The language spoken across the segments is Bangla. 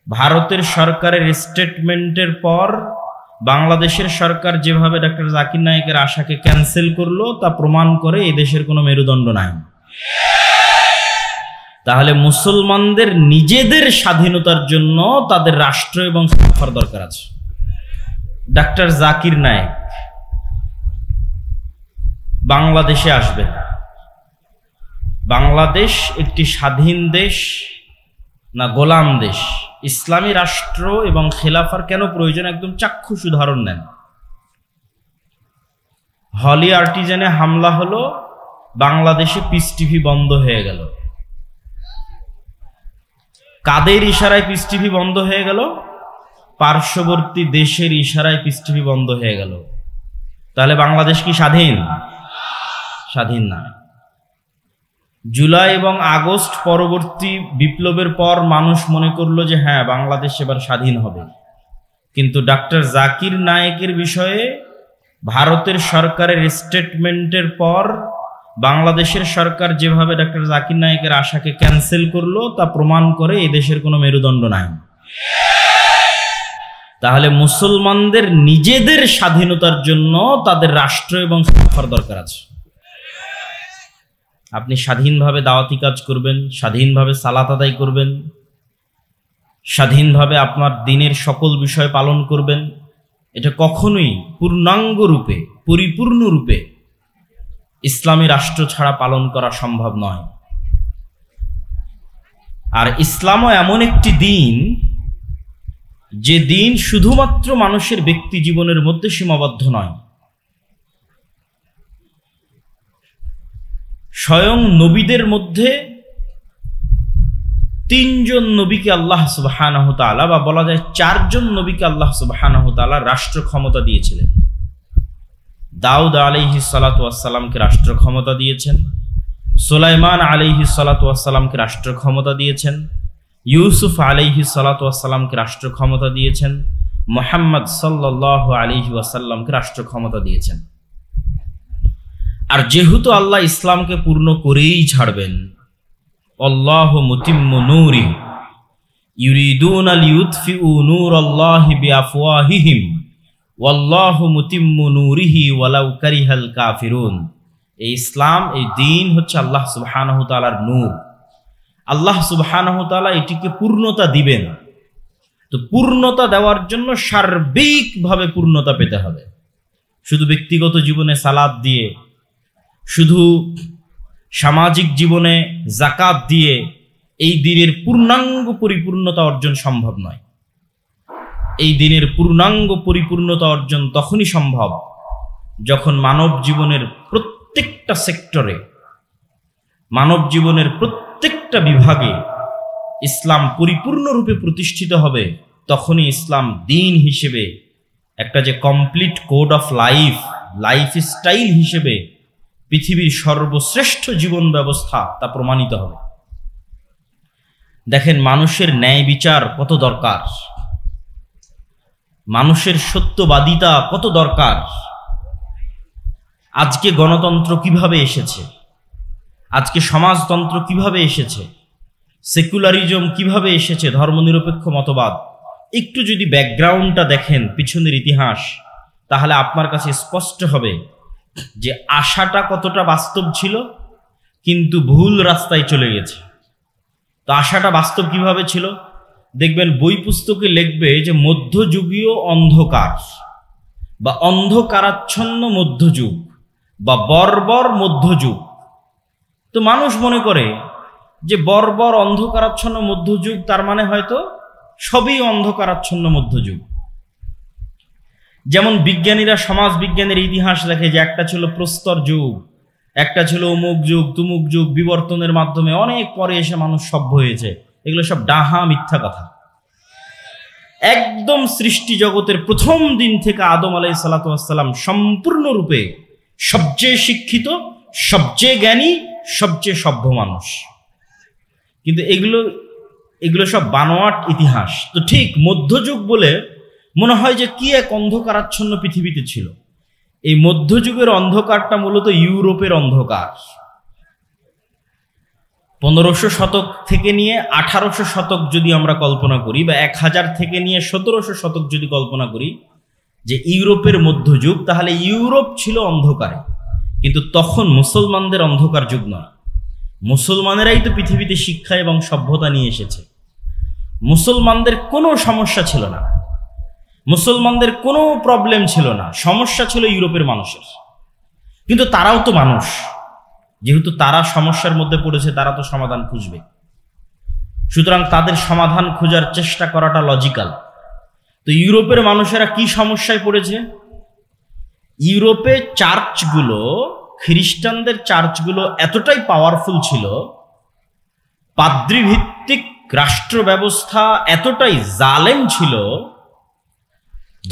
ভারতের সরকারের স্টেটমেন্টের পর বাংলাদেশের সরকার যেভাবে ডক্টর জাকির নায়েকের আশাকে ক্যান্সেল করলো তা প্রমাণ করে এই দেশের কোনো মেরুদণ্ড নাই। তাহলে মুসলমানদের নিজেদের স্বাধীনতার জন্য তাদের রাষ্ট্র এবং সরকার দরকার আছে। ডক্টর জাকির নায়েক বাংলাদেশে আসবেন। বাংলাদেশ একটি স্বাধীন দেশ না গোলাম দেশ? ইসলামী রাষ্ট্র এবং খেলাফার কেন প্রয়োজন একদম চাক্ষুষ উদাহরণ নেন। হলি আর্টিজানে হামলা হলো, বাংলাদেশে পিস টিভি বন্ধ হয়ে গেল। কাদের ইশারায় পিস টিভি বন্ধ হয়ে গেল? পার্শ্ববর্তী দেশের ইশারায় পিস টিভি বন্ধ হয়ে গেল। তাহলে বাংলাদেশ কি স্বাধীন? স্বাধীন না। জুলাই এবং আগস্ট পরবর্তী বিপ্লবের পর মানুষ মনে করলো যে হ্যাঁ, বাংলাদেশ এবার স্বাধীন হবে। কিন্তু ডক্টর জাকির নায়েকের বিষয়ে ভারতের সরকারের স্টেটমেন্টের পর বাংলাদেশের সরকার যেভাবে ডক্টর জাকির নায়েকের আশাকে ক্যান্সেল করলো তা প্রমাণ করে এই দেশের কোনো মেরুদণ্ড নাই। তাহলে মুসলমানদের নিজেদের স্বাধীনতার জন্য তাদের রাষ্ট্র এবং সরকার দরকার আছে। আপনি স্বাধীনভাবে দাওয়াতি কাজ করবেন, স্বাধীনভাবে সালাত আদায় করবেন, স্বাধীনভাবে আপনার দিনের সকল বিষয় পালন করবেন। এটা কখনোই পূর্ণাঙ্গ রূপে, পরিপূর্ণ রূপে ইসলামী রাষ্ট্র ছাড়া পালন করা সম্ভব নয়। আর ইসলামও এমন একটি দিন যে দিন শুধুমাত্র মানুষের ব্যক্তি জীবনের মধ্যে সীমাবদ্ধ নয়। স্বয়ং নবীদের মধ্যে তিনজন নবীকে আল্লাহ সুবহানাহু ওয়া তাআলা, বা বলা যায় চারজন নবীকে আল্লাহ সুবহানাহু ওয়া তাআলা রাষ্ট্র ক্ষমতা দিয়েছিলেন। দাউদ আলাইহিস সালাতু ওয়াস সালামকে রাষ্ট্র ক্ষমতা দিয়েছেন, সুলাইমান আলাইহিস সালাতু ওয়াস সালামকে রাষ্ট্র ক্ষমতা দিয়েছেন, ইউসুফ আলাইহিস সালাতু ওয়াস সালামকে রাষ্ট্র ক্ষমতা দিয়েছেন, মুহাম্মদ সাল্লাল্লাহু আলাইহি ওয়াসাল্লামকে রাষ্ট্র ক্ষমতা দিয়েছেন। আর যেহেতু আল্লাহ ইসলামকে পূর্ণ করেই ছাড়বেন, আল্লাহু মুতিম্মু নূরি ইউরিদুনা লিইউতফিউ নূরাল্লাহি বিআফওয়াহিহিম ওয়াল্লাহু মুতিম্মু নূরিহি ওয়ালাউ কারিহাল কাফিরুন। এই ইসলাম, এই দ্বীন হচ্ছে আল্লাহ সুবহানাহু তাআলার নূর। আল্লাহ সুবহানাহু তাআলা এটিকে পূর্ণতা দিবেন। তো পূর্ণতা দেওয়ার জন্য সার্বিকভাবে পূর্ণতা পেতে হবে। শুধু ব্যক্তিগত জীবনে সালাত দিয়ে, শুধু সামাজিক জীবনে যাকাত দিয়ে এই দ্বীনের পূর্ণাঙ্গ পরিপূর্ণতা অর্জন সম্ভব নয়। এই দ্বীনের পূর্ণাঙ্গ পরিপূর্ণতা অর্জন তখনই সম্ভব যখন মানব জীবনের প্রত্যেকটা সেক্টরে, মানব জীবনের প্রত্যেকটা বিভাগে ইসলাম পরিপূর্ণরূপে প্রতিষ্ঠিত হবে। তখনই ইসলাম দ্বীন হিসেবে একটা যে complete code of life, lifestyle হিসেবে পৃথিবীর সর্বশ্রেষ্ঠ জীবন ব্যবস্থা তা প্রমাণিত হবে। দেখেন, মানুষের ন্যায় বিচার কত দরকার, মানুষের সত্যবাদিতা কত দরকার। আজকে গণতন্ত্র কিভাবে এসেছে, আজকে সমাজতন্ত্র কিভাবে এসেছে, সেকুলারিজম কিভাবে এসেছে, ধর্মনিরপেক্ষ মতবাদ, একটু যদি ব্যাকগ্রাউন্ডটা দেখেন, পিছনের ইতিহাস, তাহলে আপনার কাছে স্পষ্ট হবে যে আশাটা কতটা বাস্তব ছিল, কিন্তু ভুল রাস্তায় চলে গেছে। তো আশাটা বাস্তব কিভাবে ছিল? দেখবেন বই পুস্তকে লিখবে যে মধ্যযুগীয় অন্ধকার বা অন্ধকারাচ্ছন্ন মধ্যযুগ বা বর্বর মধ্যযুগ। তো মানুষ মনে করে যে বর্বর অন্ধকারাচ্ছন্ন মধ্যযুগ, তার মানে হয়তো সবই অন্ধকারাচ্ছন্ন মধ্যযুগ। যেমন বিজ্ঞানীরা, সমাজ বিজ্ঞানের ইতিহাস লেখে যে একটা ছিল প্রস্তর যুগ, একটা ছিল অমুক যুগ, তুমুক যুগ, বিবর্তনের মাধ্যমে অনেক পরে এসে মানুষ সভ্য হয়েছে। এগুলো সব ডাহা, মিথ্যা কথা। একদম সৃষ্টি জগতের প্রথম দিন থেকে আদম আলাইহিস সালাতু ওয়াস সালাম সম্পূর্ণরূপে সবচেয়ে শিক্ষিত, সবচেয়ে জ্ঞানী, সবচেয়ে সভ্য মানুষ। কিন্তু এগুলো সব বানোয়াট ইতিহাস। তো ঠিক মধ্যযুগ বলে মনে হয় যে কি এক অন্ধকারাচ্ছন্ন পৃথিবীতে ছিল। এই মধ্যযুগের অন্ধকারটা মূলত ইউরোপের অন্ধকার। 1500 শতক থেকে নিয়ে 1800 শতক যদি আমরা কল্পনা করি, বা 1000 থেকে নিয়ে 1700 শতক যদি কল্পনা করি যে ইউরোপের মধ্যযুগ, তাহলে ইউরোপ ছিল অন্ধকারে। কিন্তু তখন মুসলমানদের অন্ধকার যুগ নয়, মুসলমানেরাই তো পৃথিবীতে শিক্ষা এবং সভ্যতা নিয়ে এসেছে। মুসলমানদের কোনো সমস্যা ছিল না, মুসলমানদের কোনো প্রবলেম ছিল না, সমস্যা ছিল ইউরোপের মানুষের। কিন্তু তারাও তো মানুষ, যেহেতু তারা সমস্যার মধ্যে পড়েছে তারা তো সমাধান খুঁজবে, সুতরাং তাদের সমাধান খোঁজার চেষ্টা করাটা লজিক্যাল। তো ইউরোপের মানুষেরা কি সমস্যায় পড়েছে? ইউরোপে চার্চগুলো, খ্রিস্টানদের চার্চগুলো এতটাই পাওয়ারফুল ছিল, পাদ্রীভিত্তিক রাষ্ট্র ব্যবস্থা এতটাই জালেম ছিল,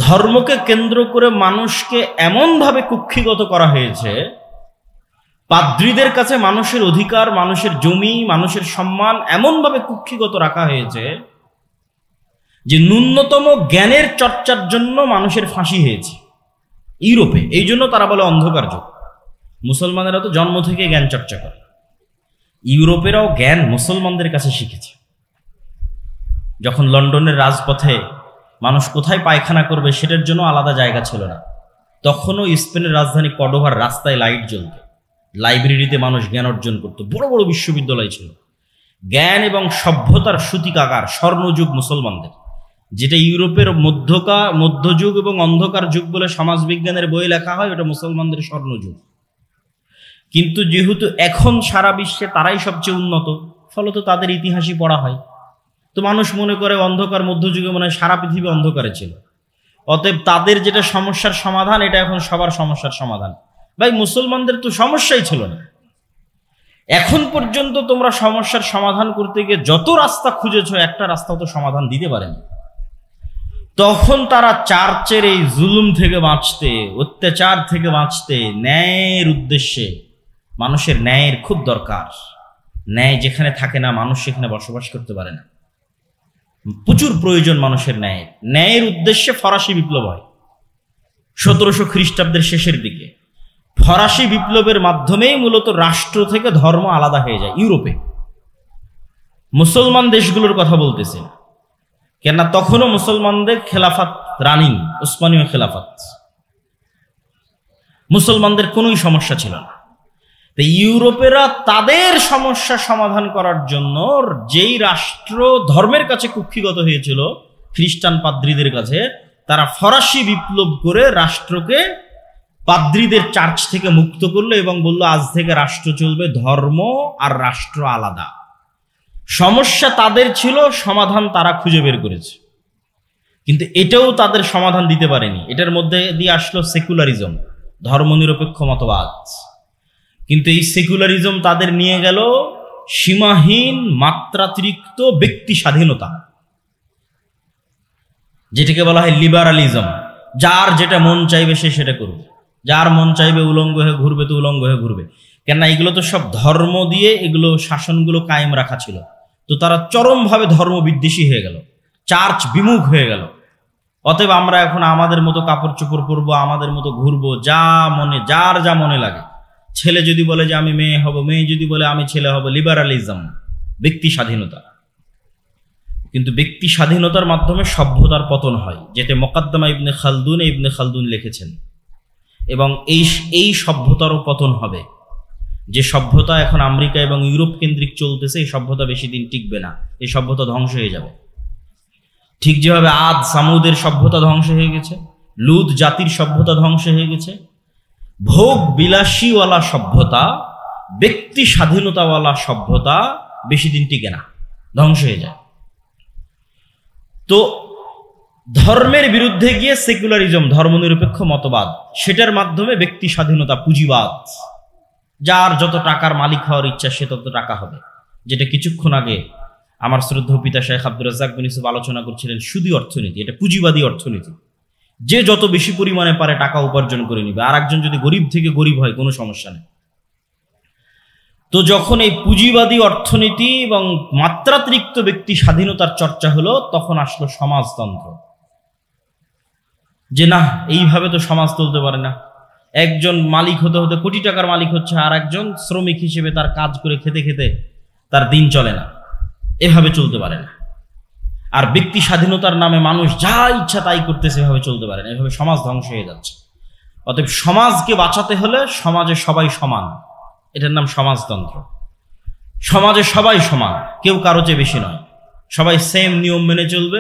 ধর্মকে কেন্দ্র করে মানুষকে এমনভাবে কুক্ষিগত করা হয়েছে, পাদ্রীদের কাছে মানুষের অধিকার, মানুষের জমি, মানুষের সম্মান এমনভাবে কুক্ষিগত রাখা হয়েছে যে ন্যূনতম জ্ঞানের চর্চার জন্য মানুষের ফাঁসি হয়েছে ইউরোপে। এই জন্য তারা বলে অন্ধকার যুগ। মুসলমানেরা তো জন্ম থেকে জ্ঞান চর্চা করে, ইউরোপেরাও জ্ঞান মুসলমানদের কাছে শিখেছে। যখন লন্ডনের রাজপথে মানুষ কোথায় পায়খানা করবে সেটার জন্য আলাদা জায়গা ছিল না, তখনও স্পেনের রাজধানী কর্ডোভার রাস্তায় লাইট জ্বলত, লাইব্রেরিতে মানুষ জ্ঞান অর্জন করত, বড় বড় বিশ্ববিদ্যালয় ছিল। জ্ঞান এবং সভ্যতার সূতিকাগার স্বর্ণযুগ মুসলমানদের, যেটা ইউরোপের মধ্যযুগ এবং অন্ধকার যুগ বলে সমাজবিজ্ঞানের বই লেখা হয়, ওটা মুসলমানদের স্বর্ণযুগ। কিন্তু যেহেতু এখন সারা বিশ্বে তারাই সবচেয়ে উন্নত, ফলত তাদের ইতিহাসই পড়া হয়, তো মানুষ মনে করে অন্ধকার মধ্যযুগে মনে হয় সারা পৃথিবী অন্ধকারে ছিল, অতএব তাদের যেটা সমস্যার সমাধান এটা এখন সবার সমস্যার সমাধান। ভাই, মুসলমানদের তো সমস্যাই ছিল না। এখন পর্যন্ত তোমরা সমস্যার সমাধান করতে গিয়ে যত রাস্তা খুঁজেছ, একটা রাস্তা তো সমাধান দিতে পারেনি। তখন তারা চার্চের এই জুলুম থেকে বাঁচতে, অত্যাচার থেকে বাঁচতে, ন্যায়ের উদ্দেশ্যে, মানুষের ন্যায়ের খুব দরকার, ন্যায় যেখানে থাকে না মানুষ সেখানে বসবাস করতে পারে না, প্রচুর প্রয়োজন মানুষের ন্যায়। ন্যায়ের উদ্দেশ্যে ফরাসি বিপ্লব হয় 1700 খ্রিস্টাব্দের শেষের দিকে। ফরাসি বিপ্লবের মাধ্যমেই মূলত রাষ্ট্র থেকে ধর্ম আলাদা হয়ে যায় ইউরোপে। মুসলমান দেশগুলোর কথা বলতেছে, কেননা তখনও মুসলমানদের খেলাফত রানিং, ওসমানীয় খেলাফত, মুসলমানদের কোনোই সমস্যা ছিল না। তো ইউরোপেরা তাদের সমস্যা সমাধান করার জন্য যেই রাষ্ট্র ধর্মের কাছে কুক্ষিগত হয়েছিল, খ্রিস্টান পাদ্রীদের কাছে, তারা ফরাসি বিপ্লব করে রাষ্ট্রকে পাদ্রীদের চার্চ থেকে মুক্ত করলো এবং বলল আজ থেকে রাষ্ট্র চলবে, ধর্ম আর রাষ্ট্র আলাদা। সমস্যা তাদের ছিল, সমাধান তারা খুঁজে বের করেছে, কিন্তু এটাও তাদের সমাধান দিতে পারেনি। এটার মধ্যে দিয়ে আসলো সেকুলারিজম, ধর্মনিরপেক্ষ মতবাদ। কিন্তু এই সেকুলারিজম তাদের নিয়ে গেল সীমাহীন মাত্রাতিরিক্ত ব্যক্তি স্বাধীনতা, যেটাকে বলা হয় লিবারালিজম। যার যেটা মন চাইবে সে সেটা করবে, যার মন চাইবে উলঙ্গ হয়ে ঘুরবে তো উলঙ্গ হয়ে ঘুরবে। কেননা এগুলো তো সব ধর্ম দিয়ে এগুলো শাসনগুলো কায়েম রাখা ছিল, তো তারা চরমভাবে ধর্ম বিদ্বেষী হয়ে গেল, চার্চ বিমুখ হয়ে গেল। অতএব আমরা এখন আমাদের মতো কাপড় চোপড় পরবো, আমাদের মতো ঘুরবো, যা মনে, যার যা মনে লাগে। ছেলে যদি বলে যে আমি মেয়ে হব, মেয়ে যদি বলে আমি ছেলে হব, লিবারালিজম, ব্যক্তি স্বাধীনতা। কিন্তু ব্যক্তি স্বাধীনতার মাধ্যমে সভ্যতার পতন হয়, যেটা মোকাদ্দমা ইবনে খালদুন লিখেছেন। এবং এই সভ্যতারও পতন হবে। যে সভ্যতা এখন আমেরিকা এবং ইউরোপ কেন্দ্রিক চলতেছে, এই সভ্যতা বেশি দিন টিকবে না, এই সভ্যতা ধ্বংস হয়ে যাবে। ঠিক যেভাবে আদ সামুদের সভ্যতা ধ্বংস হয়ে গেছে, লুত জাতির সভ্যতা ধ্বংস হয়ে গেছে, ভোগ বিলাসীওয়ালা সভ্যতা, ব্যক্তি স্বাধীনতাওয়ালা সভ্যতা বেশি দিন টিকে না, ধ্বংস হয়ে যায়। তো ধর্মের বিরুদ্ধে গিয়ে সেকুলারিজম, ধর্মনিরপেক্ষ মতবাদ, সেটার মাধ্যমে ব্যক্তি স্বাধীনতা, পুঁজিবাদ, যার যত টাকার মালিক হওয়ার ইচ্ছা সে তত টাকা হবে। যেটা কিছুক্ষণ আগে আমার শ্রদ্ধেয় পিতা শেখ আব্দুর রাজ্জাক বিন ইউসুফ আলোচনা করছিলেন, সুদী অর্থনীতি, এটা পুঁজিবাদী অর্থনীতি। যে যত বেশি পরিমাণে পারে টাকা উপার্জন করে নিবে, আর একজন যদি গরিব থেকে গরিব হয় কোনো সমস্যা নেই। তো যখন এই পুঁজিবাদী অর্থনীতি এবং মাত্রাতিরিক্ত ব্যক্তি স্বাধীনতার চর্চা হলো, তখন আসলো সমাজতন্ত্র। যে না, এইভাবে তো সমাজ চলতে পারে না। একজন মালিক হতে হতে কোটি টাকার মালিক হচ্ছে, আর একজন শ্রমিক হিসেবে তার কাজ করে খেতে খেতে তার দিন চলে না, এভাবে চলতে পারে না। আর ব্যক্তি স্বাধীনতার নামে মানুষ যা ইচ্ছা তাই করতেছে, এভাবে চলতে পারে না। এভাবে সমাজ ধ্বংস হয়ে যাচ্ছে। অতএব সমাজকে বাঁচাতে হলে সমাজে সবাই সমান, এটার নাম সমাজতন্ত্র। সমাজে সবাই সমান, কেউ কারো চেয়ে বেশি নয়। সবাই সেম নিয়ম মেনে চলবে,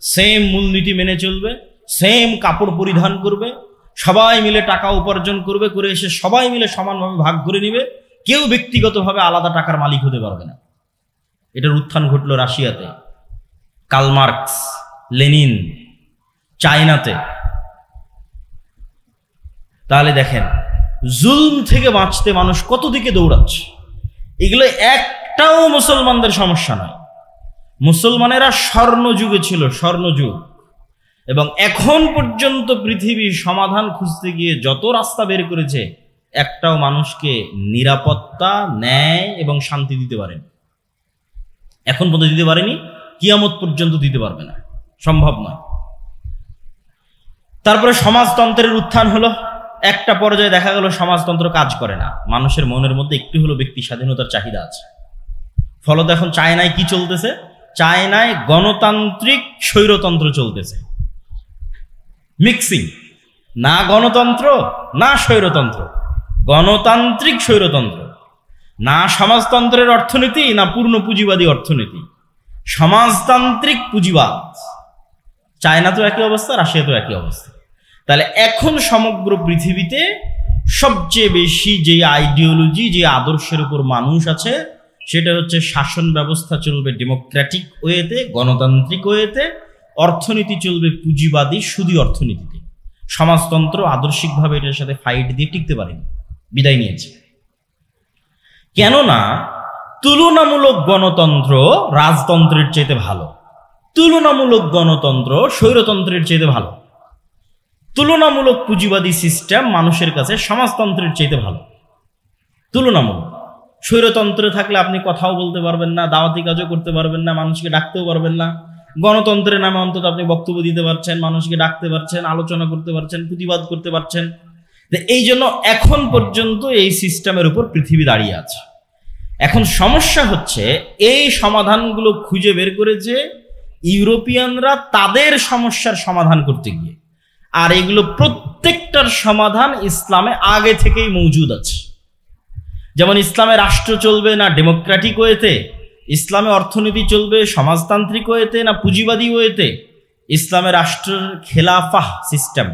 সেম মূলনীতি মেনে চলবে, সেম কাপড় পরিধান করবে, সবাই মিলে টাকা উপার্জন করবে, করে এসে সবাই মিলে সমানভাবে ভাগ করে নিবে। কেউ ব্যক্তিগতভাবে আলাদা টাকার মালিক হতে পারবে না। এটার উত্থান ঘটল রাশিয়াতে, কার্ল মার্কস, লেনিন, চায়নাতে। তাহলে দেখেন জুলম থেকে বাঁচতে মানুষ কত দিকে দৌড়াচ্ছে। এগুলো একটাও মুসলমানদের সমস্যা নয়। মুসলমানেরা স্বর্ণযুগে ছিল, স্বর্ণযুগ। এবং এখন পর্যন্ত পৃথিবী সমাধান খুঁজতে গিয়ে যত রাস্তা বের করেছে, একটাও মানুষকে নিরাপত্তা, ন্যায় এবং শান্তি দিতে পারেনি। এখন পর্যন্ত দিতে পারেনি, কিয়ামত পর্যন্ত দিতে পারবে না, সম্ভব নয়। তারপরে সমাজতন্ত্রের উত্থান হলো। একটা পর্যায়ে দেখা গেল সমাজতন্ত্র কাজ করে না, মানুষের মনের মধ্যে একটু হলো ব্যক্তি স্বাধীনতার চাহিদা আছে। ফলত এখন চায়নায় কি চলতেছে? চায়নায় গণতান্ত্রিক স্বৈরতন্ত্র চলতেছে, মিক্সিং। না গণতন্ত্র না স্বৈরতন্ত্র, গণতান্ত্রিক স্বৈরতন্ত্র। না সমাজতন্ত্রের অর্থনীতি না পূর্ণ পুঁজিবাদী অর্থনীতি, সমাজতান্ত্রিক পুঁজিবাদ। চায়না তো একই অবস্থা, রাশিয়া তো একই অবস্থা। তাহলে এখন সমগ্র পৃথিবীতে সবচেয়ে বেশি যে আইডিওলজি, যে আদর্শের উপর মানুষ আছে, সেটা হচ্ছে শাসন ব্যবস্থা চলবে ডেমোক্রেটিক ওয়েতে, গণতান্ত্রিক ওয়েতে, অর্থনীতি চলবে পুঁজিবাদী সুদী অর্থনীতিতে। সমাজতন্ত্র আদর্শিকভাবে এটার সাথে ফাইট দিয়ে টিকতে পারেনি, বিদায় নিয়েছে। কেননা তুলনামূলক গণতন্ত্র রাজতন্ত্রের চাইতে ভালো, তুলনামূলক গণতন্ত্র স্বৈরতন্ত্রের চাইতে ভালো, তুলনামূলক পুঁজিবাদী সিস্টেম মানুষের কাছে সমাজতন্ত্রের চাইতে ভালো। তুলনামূলক স্বৈরতন্ত্রে থাকলে আপনি কথাও বলতে পারবেন না, দাওয়াতি কাজও করতে পারবেন না, মানুষকে ডাকতেও পারবেন না। গণতন্ত্রের নামে অন্তত আপনি বক্তব্য দিতে পারছেন, মানুষকে ডাকতে পারছেন, আলোচনা করতে পারছেন, প্রতিবাদ করতে পারছেন। এই জন্য এখন পর্যন্ত এই সিস্টেমের উপর পৃথিবী দাঁড়িয়ে আছে। এখন সমস্যা হচ্ছে এই সমাধানগুলো খুঁজে বের করেছে ইউরোপিয়ানরা তাদের সমস্যার সমাধান করতে গিয়ে। আর এগুলো প্রত্যেকটার সমাধান ইসলামে আগে থেকেই মজুদ আছে। যেমন ইসলামে রাষ্ট্র চলবে না ডেমোক্রেটিক ওয়েতে, ইসলামে অর্থনীতি চলবে সমাজতান্ত্রিক ওয়েতে না পুঁজিবাদী ওয়েতে। ইসলামে রাষ্ট্রের খেলাফাহ সিস্টেম,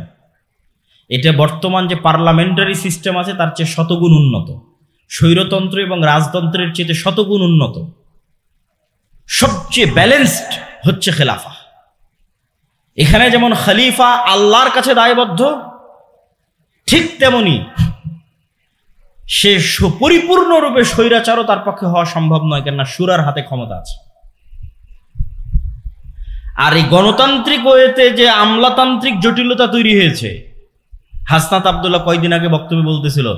এটা বর্তমান যে পার্লামেন্টারি সিস্টেম আছে তার চেয়ে শতগুণ উন্নত, স্বৈরতন্ত্র এবং রাজতন্ত্রের চেয়ে শতগুণ উন্নত। সবচেয়ে ব্যালেন্সড হচ্ছে খেলাফা। এখানে যেমন খলিফা আল্লাহর কাছে দায়বদ্ধ, ঠিক তেমনি সে পরিপূর্ণরূপে স্বৈরাচারও তার পক্ষে হওয়া সম্ভব নয়, কেননা শুরার হাতে ক্ষমতা আছে। আর এই গণতান্ত্রিক ওয়েতে যে আমলাতান্ত্রিক জটিলতা তৈরি হয়েছে, হাসনাত আব্দুল্লাহ কয়েকদিন আগে বক্তব্যে বলতেছিল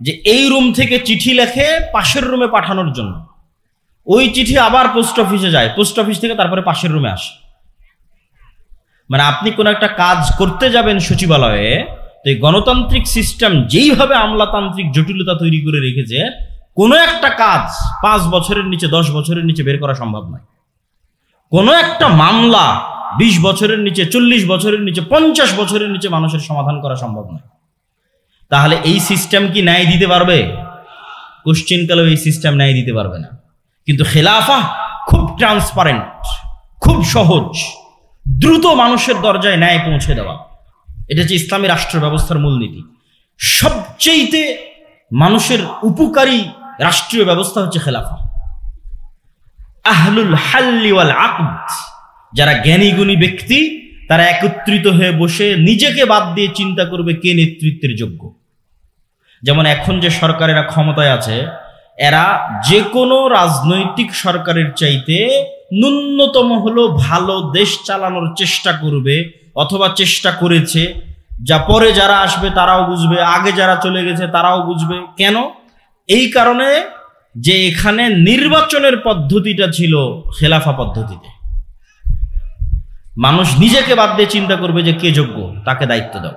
যে এই রুম থেকে চিঠি লেখে পাশের রুমে পাঠানোর জন্য, ওই চিঠি আবার পোস্ট অফিসে যায়, পোস্ট অফিস থেকে তারপরে পাশের রুমে আসে। মানে আপনি কোন একটা কাজ করতে যাবেন সচিবালয়ে, তো এই গণতান্ত্রিক সিস্টেম যেইভাবে আমলাতান্ত্রিক জটিলতা তৈরি করে রেখেছে, কোনো একটা কাজ 5 বছরের নিচে 10 বছরের নিচে বের করা সম্ভব নয়। কোনো একটা মামলা 20 বছরের নিচে, 40 বছরের নিচে, 50 বছরের নিচে মানুষের সমাধান করা সম্ভব নয়। তাহলে এই সিস্টেম কি ন্যায় দিতে পারবে? কোশ্চিনকালেও এই সিস্টেম ন্যায় দিতে পারবে না। কিন্তু খেলাফা খুব ট্রান্সপারেন্ট, খুব সহজ, দ্রুত মানুষের দরজায় ন্যায় পৌঁছে দেওয়া। এটা হচ্ছে ইসলামী রাষ্ট্র ব্যবস্থার মূলনীতি। সবচেয়ে মানুষের উপকারী রাষ্ট্রীয় ব্যবস্থা হচ্ছে খেলাফা। আহলুল হাল্লি ওয়াল আকদ, যারা জ্ঞানী গুণী ব্যক্তি, তারা একত্রিত হয়ে বসে নিজেকে বাদ দিয়ে চিন্তা করবে কে নেতৃত্বের যোগ্য। যেমন এখন যে সরকারেরা ক্ষমতায় আছে, এরা যে কোনো রাজনৈতিক সরকারের চাইতে ন্যূনতম হলো ভালো দেশ চালানোর চেষ্টা করবে, অথবা চেষ্টা করেছে। যা পরে যারা আসবে তারাও বুঝবে, আগে যারা চলে গেছে তারাও বুঝবে। কেন? এই কারণে যে এখানে নির্বাচনের পদ্ধতিটা ছিল খেলাফা পদ্ধতিতে। মানুষ নিজেকে বাদ দিয়ে চিন্তা করবে যে কে যোগ্য, তাকে দায়িত্ব দাও।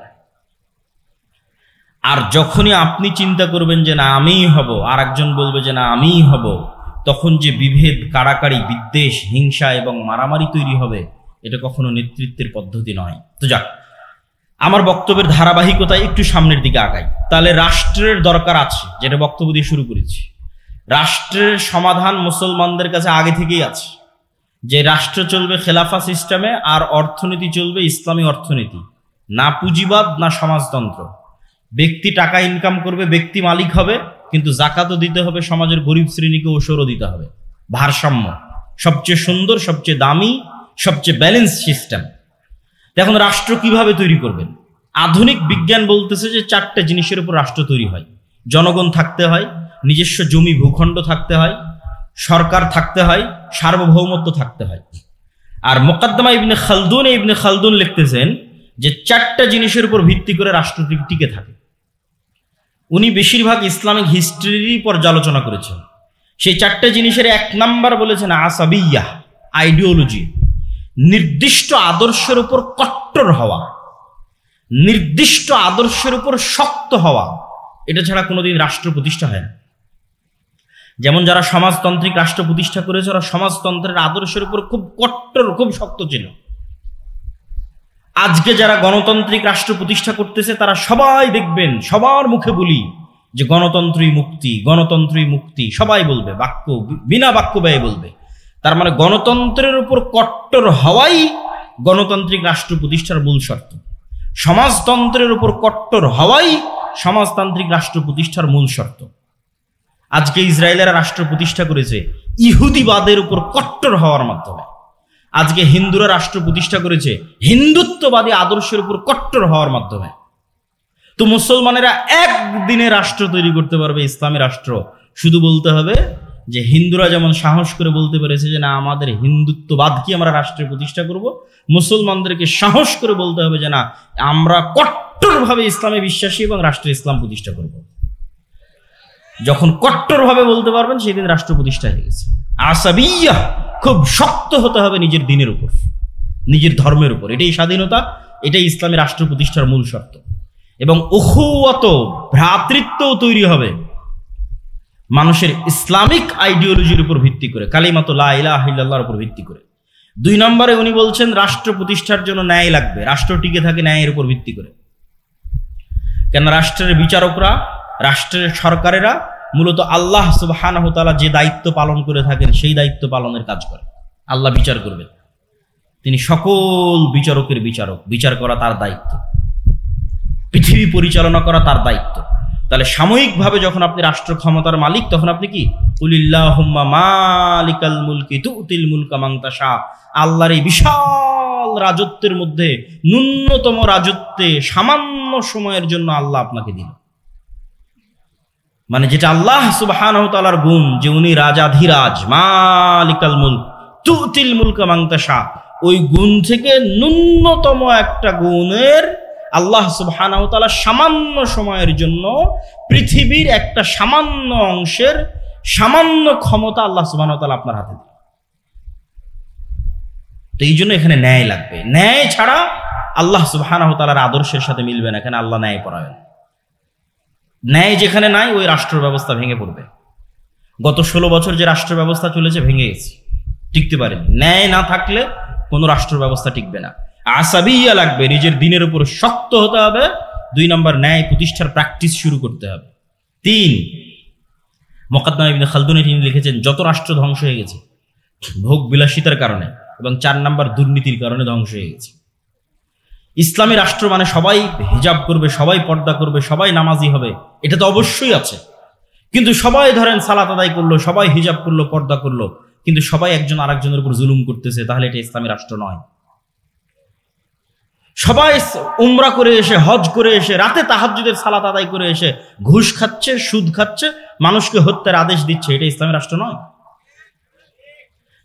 আর যখনই আপনি চিন্তা করবেন যে না আমিই হব, আর একজন বলবে যে না আমিই হব, তখন যে বিভেদ, কাড়াকাড়ি, বিদ্বেষ, হিংসা এবং মারামারি তৈরি হবে, এটা কখনো নেতৃত্বের পদ্ধতি নয়। তো যাক, আমার বক্তব্যের ধারাবাহিকতায় একটু সামনের দিকে আগাই। তাহলে রাষ্ট্রের দরকার আছে, যেটা বক্তব্য দিয়ে শুরু করেছি। রাষ্ট্রের সমাধান মুসলমানদের কাছে আগে থেকেই আছে, যে রাষ্ট্র চলবে খেলাফা সিস্টেমে, আর অর্থনীতি চলবে ইসলামী অর্থনীতি, না পুঁজিবাদ না সমাজতন্ত্র। ব্যক্তি টাকা ইনকাম করবে, ব্যক্তি মালিক হবে, কিন্তু জাকাতও দিতে হবে, সমাজের গরিব শ্রেণীকে ওসরও দিতে হবে। ভারসাম্য, সবচেয়ে সুন্দর, সবচেয়ে দামি, সবচেয়ে ব্যালেন্স সিস্টেম। এখন রাষ্ট্র কিভাবে তৈরি করবেন? আধুনিক বিজ্ঞান বলতেছে যে 4টে জিনিসের উপর রাষ্ট্র তৈরি হয়। জনগণ থাকতে হয়, নিজস্ব জমি ভূখণ্ড থাকতে হয়, সরকার থাকতে হয়, সার্বভৌমত্ব থাকতে হয়। আর মুকদ্দমা ইবনে খালদুন লিখতেছেন যে 4টে জিনিসের উপর ভিত্তি করে রাষ্ট্র টিকে থাকে। উনি বেশিরভাগ ইসলামিক হিস্ট্রির পর্যালোচনা করেছেন। সেই 4টে জিনিসের 1 নাম্বার বলেছেন আসাবিয়া, আইডিওলজি, নির্দিষ্ট আদর্শের উপর কট্টর হওয়া, নির্দিষ্ট আদর্শের উপর শক্ত হওয়া। এটা ছাড়া কোনোদিন রাষ্ট্র প্রতিষ্ঠা হয় না। যেমন যারা সমাজতান্ত্রিক রাষ্ট্র প্রতিষ্ঠা করেছে, ওরা সমাজতন্ত্রের আদর্শের উপর খুব কট্টর, খুব শক্ত ছিল। আজকে যারা গণতান্ত্রিক রাষ্ট্র প্রতিষ্ঠা করতেছে, তারা সবাই দেখবেন, সবার মুখে বলি যে গণতন্ত্রই মুক্তি, গণতন্ত্রই মুক্তি, সবাই বলবে, বাক্য বিনা বাক্য ব্যয়ে বলবে। তার মানে গণতন্ত্রের উপর কট্টর হওয়াই গণতান্ত্রিক রাষ্ট্র প্রতিষ্ঠার মূল শর্ত। সমাজতন্ত্রের উপর কট্টর হওয়াই সমাজতান্ত্রিক রাষ্ট্র প্রতিষ্ঠার মূল শর্ত। আজকে ইসরায়েলেরা রাষ্ট্র প্রতিষ্ঠা করেছে ইহুদিবাদের উপর কট্টর হওয়ার মাধ্যমে। আজকে হিন্দুরা রাষ্ট্র প্রতিষ্ঠা করেছে হিন্দুত্ববাদী আদর্শের উপর কট্টর হওয়ার মাধ্যমে। তো মুসলমানেরা একদিনে রাষ্ট্র তৈরি করতে পারবে, ইসলামী রাষ্ট্র। শুধু বলতে হবে যে হিন্দুরা যেমন সাহস করে বলতে পেরেছে যে না, আমাদের হিন্দুত্ববাদ কি আমরা রাষ্ট্রে প্রতিষ্ঠা করব, মুসলমানদেরকে সাহস করে বলতে হবে যে না, আমরা কট্টরভাবে ইসলামে বিশ্বাসী এবং রাষ্ট্রে ইসলাম প্রতিষ্ঠা করব। যখন কট্টরভাবে বলতে পারবেন, সেদিন রাষ্ট্র প্রতিষ্ঠা হয়ে গেছে। আসাবিয়া, খুব শক্ত হতে হবে নিজের দিনের উপর, নিজের ধর্মের উপর। এটাই স্বাধীনতা, এটাই ইসলামী রাষ্ট্র প্রতিষ্ঠার মূল শর্ত। এবং উখুওয়াত, ভ্রাতৃত্বও তৈরি হবে মানুষের ইসলামিক আইডিওলজির উপর ভিত্তি করে, কালিমাত লা ইলাহা ইল্লাল্লাহর উপর ভিত্তি করে। 2 নম্বরে উনি বলছেন রাষ্ট্র প্রতিষ্ঠার জন্য ন্যায় লাগবে। রাষ্ট্র টিকে থাকে ন্যায়ের উপর ভিত্তি করে। কেন? রাষ্ট্রের বিচারকরা, রাষ্ট্রের সরকারেরা মূলত আল্লাহ সুবহানাহু ওয়া তাআলা যে দায়িত্ব পালন করে থাকেন, সেই দায়িত্ব পালনের কাজ করে। আল্লাহ বিচার করবেন, তিনি সকল বিচারকের বিচারক, বিচার করা তার দায়িত্ব, পৃথিবী পরিচালনা করা তার দায়িত্ব। তাহলে সাময়িকভাবে যখন আপনি রাষ্ট্র ক্ষমতার মালিক, তখন আপনি কি কুলিল্লাহুম্মা মালিকাল মুলকি তুতিল মুলকা মান তাশা, আল্লাহর এই বিশাল রাজত্বের মধ্যে ন্যূনতম রাজত্বে সামান্য সময়ের জন্য আল্লাহ আপনাকে দিল। মানে যেটা আল্লাহ সুবহানাহু ওয়া তাআলার গুণ, যে উনি রাজাধিরাজ, মালিকাল মুলক তুতিল মুলকা মান তাশা, ওই গুণ থেকে ন্যূনতম একটা গুণের আল্লাহ সুবহানাহু ওয়া তাআলা সামান্য সময়ের জন্য পৃথিবীর একটা সামান্য অংশের সামান্য ক্ষমতা আল্লাহ সুবহানাহু ওয়া তাআলা আপনার হাতে দিলেন। তো এই জন্য এখানে ন্যায় লাগবে। ন্যায় ছাড়া আল্লাহ সুবহানাহু ওয়া তাআলার আদর্শের সাথে মিলবে না। এখানে আল্লাহ ন্যায় পরায়ণ। ন্যায় যেখানে নাই, ওই রাষ্ট্র ব্যবস্থা ভেঙে পড়বে। গত 16 বছর যে রাষ্ট্র ব্যবস্থা চলেছে, ভেঙে গেছে, টিকতে পারেনি। ন্যায় না থাকলে কোনো রাষ্ট্র ব্যবস্থা টিকবে না। আসাবিয়া লাগবে, নিজের দিনের উপর শক্ত হতে হবে। 2 নম্বর, ন্যায় প্রতিষ্ঠার প্র্যাকটিস শুরু করতে হবে। 3, মুকদ্দমা ইবনে খালদুনে তিনি লিখেছেন যত রাষ্ট্র ধ্বংস হয়ে গেছে ভোগ বিলাসিতার কারণে, এবং 4 নম্বর দুর্নীতির কারণে ধ্বংস হয়ে গেছে। ইসলামী রাষ্ট্র মানে সবাই হিজাব করবে, সবাই পর্দা করবে, সবাই নামাজি হবে, এটা তো অবশ্যই আছে। কিন্তু সবাই ধরেন সালাত আদায় করলো, সবাই হিজাব করলো, পর্দা করলো, কিন্তু সবাই একজন আরেকজনের উপর জুলুম করতেছে, তাহলে এটা ইসলামী রাষ্ট্র নয়। সবাই উমরা করে এসে, হজ করে এসে, রাতে তাহাজ্জুদের সালাত আদায় করে এসে ঘুষ খাচ্ছে, সুদ খাচ্ছে, মানুষকে হত্যার আদেশ দিচ্ছে, এটা ইসলামী রাষ্ট্র নয়।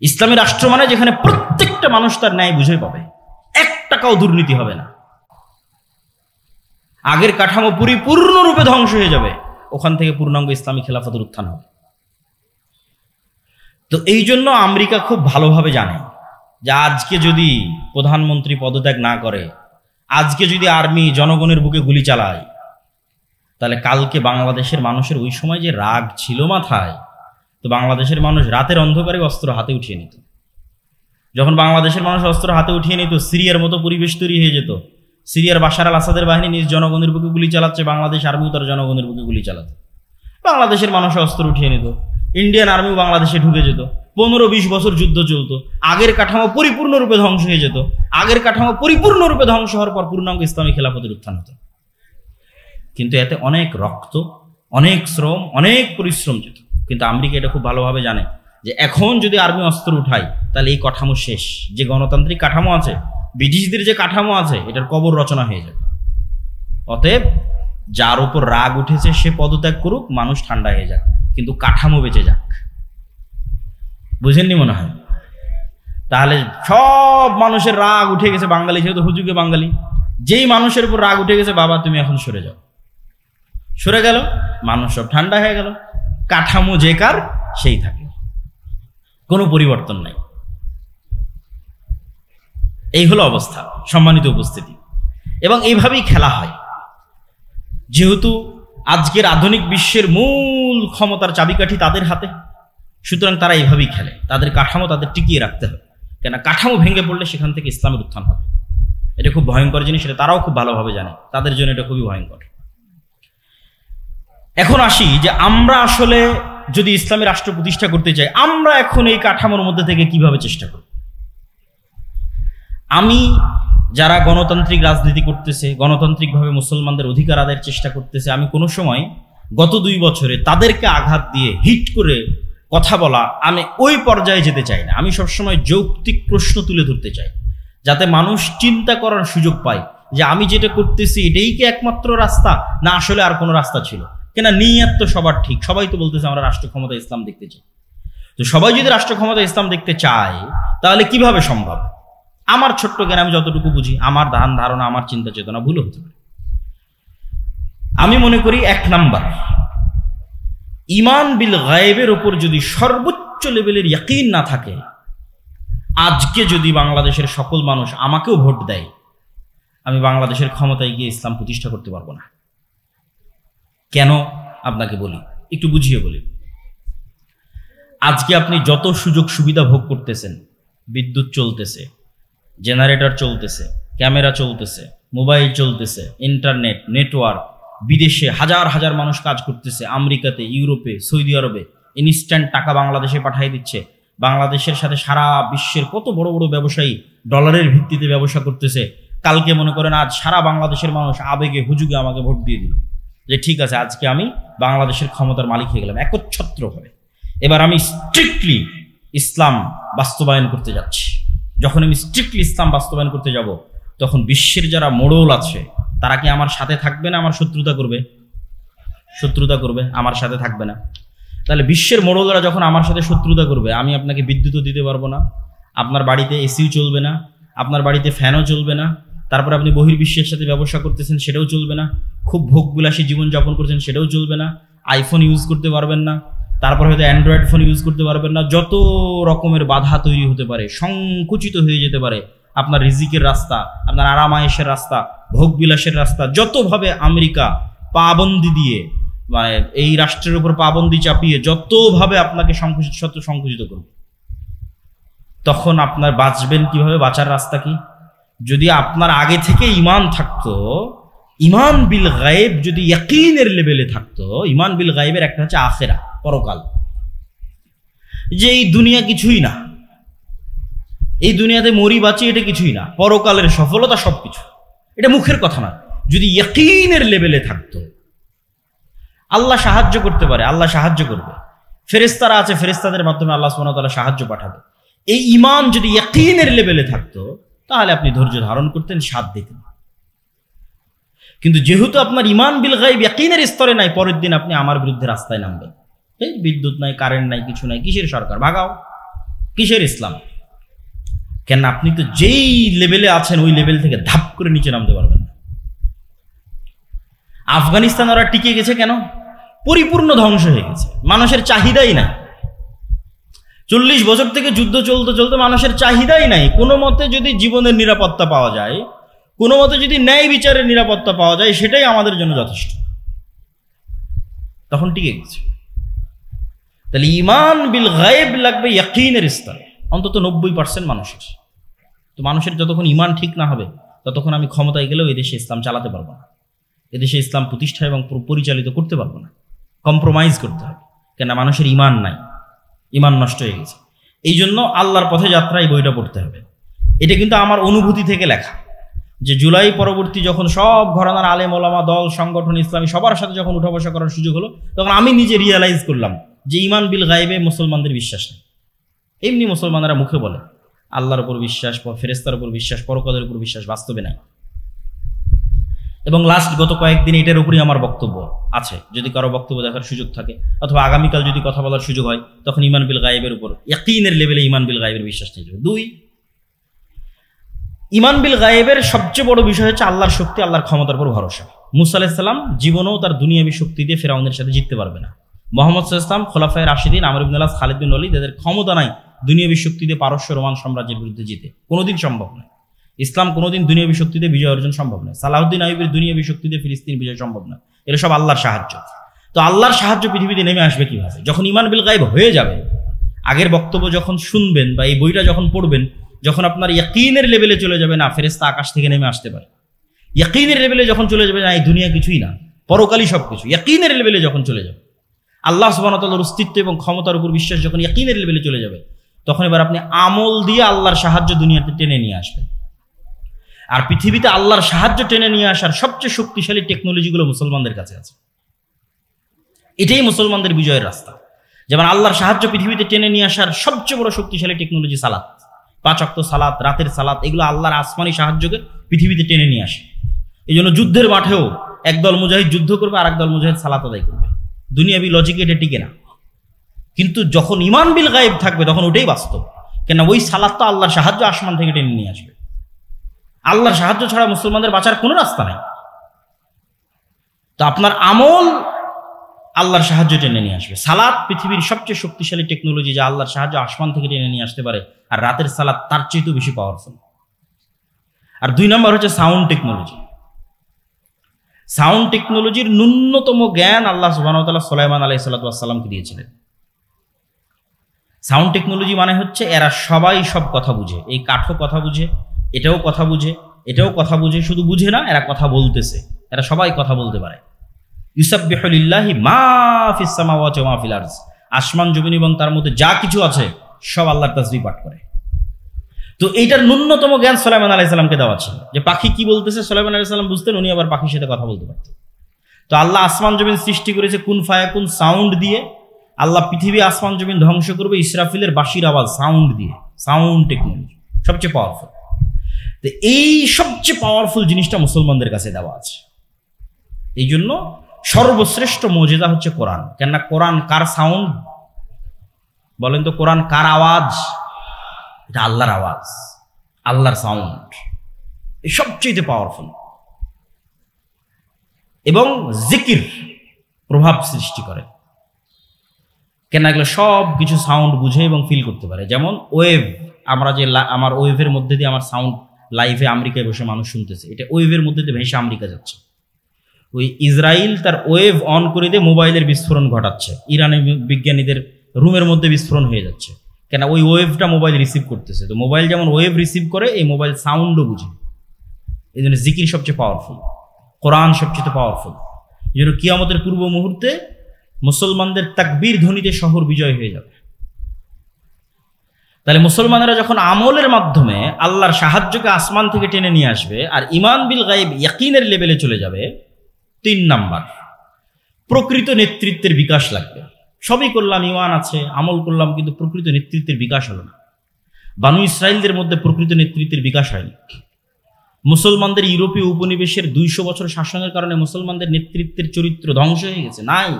ইসলামী রাষ্ট্র মানে যেখানে প্রত্যেকটা মানুষ তার ন্যায় বুঝে পাবে, 1 টাকাও দুর্নীতি হবে না। আগের কাঠামো পরিপূর্ণরূপে ধ্বংস হয়ে যাবে, ওখান থেকে পূর্ণাঙ্গ ইসলামী খেলাফতের উত্থান হবে। তো এই জন্য আমেরিকা খুব ভালোভাবে জানে যে আজকে যদি প্রধানমন্ত্রী পদত্যাগ না করে, আজকে যদি আর্মি জনগণের বুকে গুলি চালায়, তাহলে কালকে বাংলাদেশের মানুষের ওই সময় যে রাগ ছিল মাথায়, তো বাংলাদেশের মানুষ রাতের অন্ধকারে অস্ত্র হাতে উঠিয়ে নিত। যখন বাংলাদেশের মানুষ অস্ত্র হাতে উঠিয়ে নিত, সিরিয়ার মতো পরিবেশ তৈরি হয়ে যেত। সিরিয়ার বাশার আল আসাদের বাহিনী নিজ জনগণের বুকে গুলি চালাচ্ছে, বাংলাদেশ আর্মিও তার জনগণের বুকে গুলি চালাতো। বাংলাদেশের মানুষ অস্ত্র উঠিয়ে নিত, ইন্ডিয়ান আর্মিও বাংলাদেশে ঢুকে যেত। 15-20 বছর যুদ্ধ চলতো, আগের কাঠামো পরিপূর্ণরূপে ধ্বংস হয়ে যেত। আগের কাঠামো পরিপূর্ণরূপে ধ্বংস হওয়ার পর পূর্ণাঙ্গ ইসলামী খেলাফতের উত্থান হতো। কিন্তু এতে অনেক রক্ত, অনেক শ্রম, অনেক পরিশ্রম যেত। কিন্তু আমেরিকা এটা খুব ভালোভাবে জানে যে এখন যদি আর্মি অস্ত্র উঠায় তাহলে এই কাঠামো শেষ। যে গণতান্ত্রিক কাঠামো আছে, ব্রিটিশদের যে কাঠামো আছে, এটার কবর রচনা হয়ে যাবে। অতএব যার উপর রাগ উঠেছে সে পদত্যাগ করুক, মানুষ ঠান্ডা হয়ে যাক, কিন্তু কাঠামো বেঁচে যাক। বুঝেননি মনে হয়? তাহলে সব মানুষের রাগ উঠে গেছে, বাঙালি যেহেতু হুজুগে বাঙালি, যেই মানুষের উপর রাগ উঠে গেছে, বাবা তুমি এখন সরে যাও, সরে গেল, মানুষ সব ঠান্ডা হয়ে গেল, কাঠামো যে কার সেই থাকে, কোনো পরিবর্তন নাই। এই হলো অবস্থা, সম্মানিত উপস্থিতি। এবং এইভাবেই খেলা হয়। যেহেতু আজকের আধুনিক বিশ্বের মূল ক্ষমতার চাবিকাঠি তাদের হাতে, সুতরাং তারা এইভাবেই খেলে। তাদের কাঠামো তাদের টিকিয়ে রাখতে হবে, কেন কাঠামো ভেঙে পড়লে সেখান থেকে ইসলামের উত্থান হবে। এটা খুব ভয়ঙ্কর জিনিস, এটা তারাও খুব ভালোভাবে জানে, তাদের জন্য এটা খুবই ভয়ঙ্কর। এখন আসি যে আমরা আসলে যদি ইসলামী রাষ্ট্র প্রতিষ্ঠা করতে চাই, আমরা এখন এই কাঠামোর মধ্যে থেকে কিভাবে চেষ্টা করব? আমি যারা গণতান্ত্রিক রাজনীতি করতেছে, গণতান্ত্রিকভাবে মুসলমানদের অধিকার আদায়ের চেষ্টা করতেছে, আমি কোনো সময় গত 2 বছরে তাদেরকে আঘাত দিয়ে হিট করে কথা বলা, আমি ওই পর্যায়ে যেতে চাই না। আমি সবসময় যৌক্তিক প্রশ্ন তুলে ধরতে চাই, যাতে মানুষ চিন্তা করার সুযোগ পায় যে আমি যেটা করতেছি এটাই কি একমাত্র রাস্তা, না আসলে আর কোনো রাস্তা ছিল। কেন নিয়ত তো সবার ঠিক, সবাই তো বলতেছে আমরা রাষ্ট্র ক্ষমতা ইসলাম দেখতে চাই। তো সবাই যদি রাষ্ট্র ক্ষমতা ইসলাম দেখতে চায় তাহলে কিভাবে সম্ভব? আমার ছোট্ট জ্ঞান, আমি যতটুকু বুঝি, আমার ধারণা, আমার চিন্তা চেতনা ভুল হতে পারে। আমি মনে করি 1 নাম্বার, ঈমান বিল গায়েবের উপর যদি সর্বোচ্চ লেভেলের ইয়াকিন না থাকে, আজকে যদি বাংলাদেশের সকল মানুষ আমাকেও ভোট দেয়, আমি বাংলাদেশের ক্ষমতায় গিয়ে ইসলাম প্রতিষ্ঠা করতে পারবো না। কেন আপনাকে বলি, একটু বুঝিয়ে বলি। আজকে আপনি যত সুযোগ সুবিধা ভোগ করতেছেন, বিদ্যুৎ চলতেছে, জেনারেটর চলতেছে, ক্যামেরা চলতেছে, মোবাইল চলতেছে, ইন্টারনেট, নেটওয়ার্ক, বিদেশে হাজার হাজার মানুষ কাজ করতেছে, আমেরিকাতে, ইউরোপে, সৌদি আরবে ইনস্ট্যান্ট টাকা বাংলাদেশে পাঠিয়ে দিচ্ছে। বাংলাদেশের সাথে সারা বিশ্বের কত বড় বড় ব্যবসায়ী ডলারের ভিত্তিতে ব্যবসা করতেছে। কালকে মনে করেন আজ সারা বাংলাদেশের মানুষ আবেগে হুজুগে আমাকে ভোট দিয়ে দিল যে ঠিক আছে, আজকে আমি বাংলাদেশের ক্ষমতার মালিক হয়ে গেলাম একচ্ছত্রভাবে। এবার আমি স্ট্রিক্টলি ইসলাম বাস্তবায়ন করতে যাচ্ছি। যখন আমি স্ট্রিক্টলি ইসলাম বাস্তবায়ন করতে যাব, তখন বিশ্বের যারা মোড়ল আছে তারা কি আমার সাথে থাকবে না আমার শত্রুতা করবে? শত্রুতা করবে, আমার সাথে থাকবে না। তাহলে বিশ্বের মোড়লরা যখন আমার সাথে শত্রুতা করবে, আমি আপনাকে বিদ্যুৎও দিতে পারবো না, আপনার বাড়িতে এসিও চলবে না, আপনার বাড়িতে ফ্যানও চলবে না, তারপর আপনি বহির্বিশ্বের সাথে ব্যবসা করতেছেন সেটাও চলবে না, খুব ভোগবিলাসী জীবনযাপন করছেন সেটাও চলবে না, আইফোন ইউজ করতে পারবেন না, তারপর হয়তো অ্যান্ড্রয়েড ফোন ইউজ করতে পারবেন না। যত রকমের বাধা তৈরি হতে পারে, সংকুচিত হয়ে যেতে পারে আপনার রিজিকের রাস্তা, আপনার আরামায়েশের রাস্তা, ভোগবিলাসের রাস্তা, যতভাবে আমেরিকা পাবন্দি দিয়ে, মানে এই রাষ্ট্রের উপর পাবন্দি চাপিয়ে যতভাবে আপনাকে সংকুচিত করবে, তখন আপনার বাঁচবেন কিভাবে? বাঁচার রাস্তা কি? যদি আপনার আগে থেকে ঈমান থাকতো, ঈমান বিল গায়েব যদি ইয়াকিনের লেভেলে থাকতো, ঈমান বিল গায়েবের একটা হচ্ছে আখিরা, পরকাল, যে এই দুনিয়া কিছুই না, এই দুনিয়াতে মরি বাঁচি এটা কিছুই না, পরকালের সফলতা সবকিছু, এটা মুখের কথা না। যদি ইয়াকিনের লেভেলে থাকতো, আল্লাহ সাহায্য করতে পারে, আল্লাহ সাহায্য করবে, ফেরেশতারা আছে, ফেরেশতাদের মাধ্যমে আল্লাহ সুবহানাহু ওয়া তাআলা সাহায্য পাঠাবে। এই ঈমান যদি ইয়াকিনের লেভেলে থাকতো তাহলে আপনি ধৈর্য ধারণ করতেন, সাথ দিতেন। কিন্তু যেহেতু আপনার ঈমান বিল গায়ব ইয়াকিনের স্তরে নাই, পরের দিন আপনি আমার বিরুদ্ধে রাস্তায় নামবেন। এই বিদ্যুৎ নাই, কারেন্ট নাই, কিছু নাই, কিসের সরকার, ভাগাও, কিসের ইসলাম? কেন আপনি তো যেই লেভেলে আছেন ওই লেভেল থেকে ধাপ করে নিচে নামতে পারবেন না। আফগানিস্তান ওরা টিকে গেছে কেন? পরিপূর্ণ ধ্বংস হয়ে গেছে, মানুষের চাহিদাই নাই। 40 বছর থেকে যুদ্ধ চলতে চলতে মানুষের চাহিদাই নাই। কোনো মতে যদি জীবনের নিরাপত্তা পাওয়া যায়, কোনো মতে যদি ন্যায় বিচারের নিরাপত্তা পাওয়া যায়, সেটাই আমাদের জন্য যথেষ্ট। তখন টিকে গেছে। তাহলে ঈমান বিল গায়ব লাগবে ইয়াকিনের স্তরে, অন্তত 90% মানুষের। তো মানুষের যতক্ষণ ঈমান ঠিক না হবে ততক্ষণ আমি ক্ষমতায় গেলেও এদেশে ইসলাম চালাতে পারবো না, এদেশে ইসলাম প্রতিষ্ঠা এবং পরিচালিত করতে পারবো না। কম্প্রোমাইজ করতে হবে, কেন মানুষের ঈমান নাই, ঈমান নষ্ট হয়ে গেছে। এই জন্য আল্লাহর পথে যাত্রা এই বইটা পড়তে হবে। এটা কিন্তু আমার অনুভূতি থেকে লেখা, যে জুলাই পরবর্তী যখন সব ঘরানার আলেম ওলামা দল সংগঠন ইসলামী সবার সাথে যখন উঠা বসা করার সুযোগ হলো, তখন আমি নিজে রিয়েলাইজ করলাম যে ঈমান বিল গায়বে মুসলমানদের বিশ্বাস নেই। এমনি মুসলমানরা মুখে বলে আল্লাহর উপর বিশ্বাস, ফেরেশতার উপর বিশ্বাস, পরকালের উপর বিশ্বাস, বাস্তবে নাই। এবং লাস্ট গত কয়েকদিন এটার উপরই আমার বক্তব্য আছে, যদি কারো বক্তব্য দেখার সুযোগ থাকে অথবা আগামীকাল যদি কথা বলার সুযোগ হয়, তখন ঈমান বিল গায়বের উপর ইয়াকিনের লেভেলে ঈমান বিল গায়বের বিশ্বাস নিয়ে যাবে। 2, ঈমান বিল গায়বের সবচেয়ে বড় বিষয় হচ্ছে আল্লাহর শক্তি, আল্লাহর ক্ষমতার উপর ভরসা। মুসা আলাইহিস সালাম জীবনেও তার দুনিয়াবী শক্তি দিয়ে ফেরাউনের সাথে জিততে পারবে না। মুহাম্মদ সাল্লাল্লাহু আলাইহি ওয়াসাল্লাম, খোলাফায়ে রাশিদিন, আমর ইবনে আস, খালিদ বিন ওয়ালিদ, এদের ক্ষমতা নাই দুনিয়াবী শক্তি দিয়ে পারস্য রোমান সাম্রাজ্যের বিরুদ্ধে জিতে, কোনোদিন সম্ভব নয়। ইসলাম কোনোদিন দুনিয়াবী শক্তিতে বিজয় অর্জন সম্ভব নয়। সালাহউদ্দিন আইয়ুবের দুনিয়াবী শক্তিতে ফিলিস্তিন বিজয় সম্ভব নয়। এটা সব আল্লাহর সাহায্য। তো আল্লাহর সাহায্য পৃথিবীতে নেমে আসবে কিভাবে? যখন ঈমান বিল গায়ব হয়ে যাবে, আগের বক্তব্য যখন শুনবেন বা এই বইটা যখন পড়বেন, যখন আপনার ইয়াকিনের লেভেলে চলে যাবে না ফেরেশতা আকাশ থেকে নেমে আসতে পারে, ইয়াকিনের লেভেলে যখন চলে যাবে না এই দুনিয়া কিছুই না, পরকালই সবকিছু, ইয়াকিনের লেভেলে যখন চলে যাবে, আল্লাহ সুবহানাহু ওয়া তাআলার অস্তিত্ব এবং ক্ষমতার উপর বিশ্বাস যখন ইয়াকিনের লেভেলে চলে যাবে, তখন এবার আপনি আমল দিয়ে আল্লাহর সাহায্য দুনিয়াতে টেনে নিয়ে আসবেন। আর পৃথিবীতে আল্লাহর সাহায্য টেনে নিয়ে আসার সবচেয়ে শক্তিশালী টেকনোলজিগুলো মুসলমানদের কাছে আছে। এটাই মুসলমানদের বিজয়ের রাস্তা। যেমন আল্লাহর সাহায্য পৃথিবীতে টেনে নিয়ে আসার সবচেয়ে বড় শক্তিশালী টেকনোলজি সালাত, 5 ওয়াক্ত সালাত, রাতের সালাত, এগুলো আল্লাহর আসমানি সাহায্যকে পৃথিবীতে টেনে নিয়ে আসে। এই জন্য যুদ্ধের মাঠেও একদল মুজাহিদ যুদ্ধ করবে আর একদল মুজাহিদ সালাত আদায় করবে। দুনিয়াবি লজিকে এটা টিকে না, কিন্তু যখন ঈমান বিল গায়ব থাকবে তখন ওটাই বাস্তব। কেন ওই সালাত তো আল্লাহর সাহায্য আসমান থেকে টেনে নিয়ে আসবে। আল্লাহর সাহায্য ছাড়া মুসলমানদের বাঁচার কোনো রাস্তা নাই। তো আপনার আমল আল্লাহর সাহায্য টেনে নিয়ে আসবে। সালাত পৃথিবীর সবচেয়ে শক্তিশালী টেকনোলজি, যা আল্লাহর সাহায্য আসমান থেকে টেনে নিয়ে আসতে পারে, আর রাতের সালাত তার চেয়েও বেশি পাওয়ারফুল। আর 2 নম্বর হচ্ছে সাউন্ড টেকনোলজি। সাউন্ড টেকনোলজির ন্যূনতম জ্ঞান আল্লাহ সুবহানাহু ওয়া তাআলা সুলাইমান আলাইহিস সালাতু ওয়াস সালামকে দিয়েছিলেন। সাউন্ড টেকনোলজি মানে হচ্ছে এরা সবাই সব কথা বুঝে, এই কাঠও কথা বুঝে, এটাও কথা বুঝে, এটাও কথা বুঝে, শুধু বুঝে না, এরা কথা বলতেছে, এরা সবাই কথা বলতে পারে। ইউসাব্বিহু লিল্লাহি মা ফিস সামাওয়াতি ওয়া মা ফিল আরজ, আসমান জমিন এবং তার মধ্যে যা কিছু আছে সব আল্লাহর তাসবিহ পাঠ করে। তো এইটার ন্যূনতম জ্ঞান সুলাইমান আলাইহিস সালামকে দেওয়া ছিল, যে পাখি কি বলতেছে সুলাইমান আলাইহিস সালাম বুঝতেন, উনি আবার পাখির সাথে কথা বলতে পারতেন। তো আল্লাহ আসমান জমিন সৃষ্টি করেছে কুন ফায়াকুন সাউন্ড দিয়ে। আল্লাহ পৃথিবী আসমান জমিন ধ্বংস করবে ইসরাফিলের বাঁশির আওয়াজ, সাউন্ড দিয়ে। সাউন্ড টেকনোলজি সবচেয়ে পাওয়ারফুল। তো এই সবচেয়ে পাওয়ারফুল জিনিসটা মুসলমানদের কাছে দেওয়া আছে। এই জন্য সর্বশ্রেষ্ঠ মুজিজা হচ্ছে কোরআন। কেননা কোরআন কার সাউন্ড বলেন তো? কোরআন কার আওয়াজ? এটা আল্লাহর আওয়াজ, আল্লাহর সাউন্ড, এই সবচেয়ে পাওয়ারফুল। এবং জিকির প্রভাব সৃষ্টি করে, কেন এগুলো সব কিছু সাউন্ড বুঝে এবং ফিল করতে পারে। যেমন ওয়েভ, আমরা যে আমার ওয়েভের মধ্যে দিয়ে আমার সাউন্ড লাইভে আমেরিকায় বসে মানুষ শুনতেছে, এটা ওয়েভের মধ্যে দিয়ে ভেসে আমেরিকা যাচ্ছে। ওই ইসরায়েল তার ওয়েভ অন করে দিয়ে মোবাইলের বিস্ফোরণ ঘটাচ্ছে, ইরানের বিজ্ঞানীদের রুমের মধ্যে বিস্ফোরণ হয়ে যাচ্ছে, কেন ওই ওয়েভটা মোবাইল রিসিভ করতেছে। তো মোবাইল যেমন ওয়েভ রিসিভ করে, এই মোবাইল সাউন্ডও বুঝে। এই জন্য জিকির সবচেয়ে পাওয়ারফুল, কোরআন সবচেয়ে পাওয়ারফুল। এই জন্য কিয়ামতের পূর্ব মুহূর্তে মুসলমানদের তাকবীর ধ্বনিতে শহর বিজয় হয়ে যাবে। তাহলে মুসলমানেরা যখন আমলের মাধ্যমে আল্লাহর সাহায্যকে আসমান থেকে টেনে নিয়ে আসবে আর ঈমান বিল গায়ব ইয়াকিনের লেভেলে চলে যাবে, 3 নাম্বার প্রকৃত নেতৃত্বের বিকাশ লাগবে। সবই করলাম, ঈমান আছে, আমল করলাম, কিন্তু প্রকৃত নেতৃত্বের বিকাশ হলো না। বানু ইসরাইলদের মধ্যে প্রকৃত নেতৃত্বের বিকাশ হয়নি। মুসলমানদের ইউরোপীয় উপনিবেশের 200 বছর শাসনের কারণে মুসলমানদের নেতৃত্বের চরিত্র ধ্বংস হয়ে গেছে। নাই,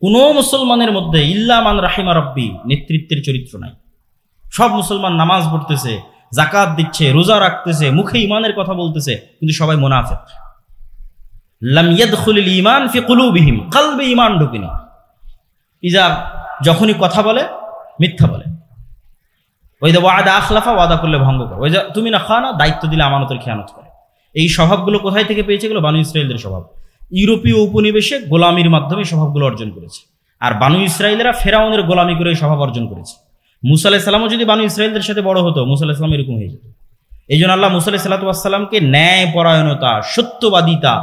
কোনো মুসলমানের মধ্যে ইল্লা মান রাহিমা রাব্বি নেতৃত্বের চরিত্র নাই। সব মুসলমান নামাজ পড়তেছে, যাকাত দিচ্ছে, রোজা রাখতেছে, মুখে ঈমানের কথা বলতেছে, কিন্তু সবাই মুনাফিক। লাম ইয়াদখুলিল ঈমান ফি কুলুবিহিম, কলবে ঈমান ঢোকেনি। ইজা যখনই কথা বলে মিথ্যা বলে। ওইদা ওয়াদা আখলাফা, ওয়াদা করলে ভঙ্গ করে। ওইদা তুমি না খানা, দায়িত্ব দিলে আমানতের খেয়ানত করে। এই স্বভাবগুলো কোথায় থেকে পেয়েছে? এগুলো বানু ইসরাইলদের স্বভাব। ইউরোপীয় উপনিবেশে গোলামির মাধ্যমে স্বভাবগুলো অর্জন করেছে। আর বানু ইসরায়েলেরা ফেরাউনের গোলামি করে স্বভাব অর্জন করেছে। মুসা আলাইহিস সালামও যদি বানু ইসরায়েলদের সাথে বড় হতো, মুসা আলাইহিস সালাম এরকম হয়ে যেত। এই জন্য আল্লাহ মুসা আলাইহিস সালামকে ন্যায় পরায়ণতা, সত্যবাদিতা,